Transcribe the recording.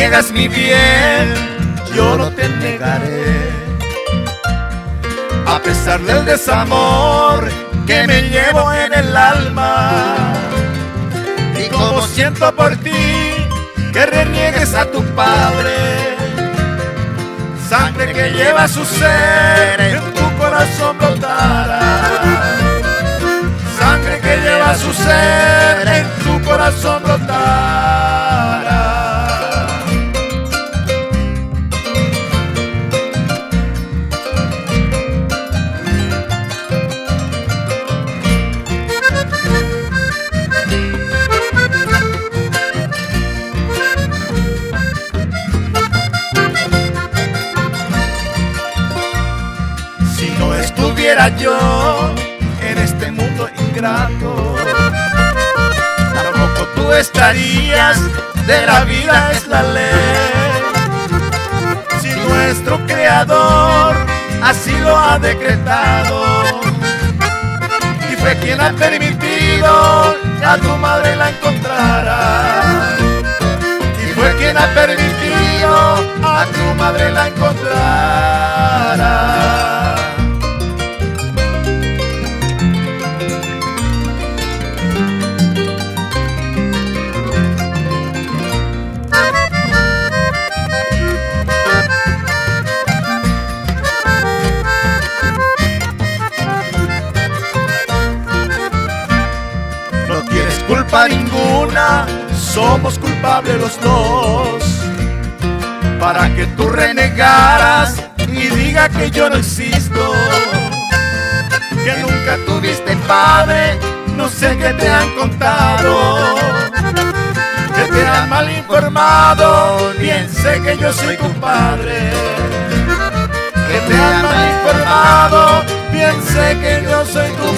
niegas mi bien, yo no te negaré. A pesar del desamor que me llevo en el alma, y como siento por ti que reniegues a tu padre, sangre que lleva su ser en tu corazón brotará. Sangre que lleva su ser en tu corazón brotará. Si no estuviera yo en este mundo ingrato, tampoco tú estarías, de la vida es la ley. Si nuestro creador así lo ha decretado, y fue quien ha permitido a tu madre la encontrara, y fue quien ha permitido a tu madre la encontrara. No tienes culpa ninguna, somos culpables los dos, para que tú renegaras y diga que yo no existo, que nunca tuviste padre, no sé qué te han contado, que te han mal informado, bien sé que yo soy tu padre, que te han mal informado, bien sé que yo soy tu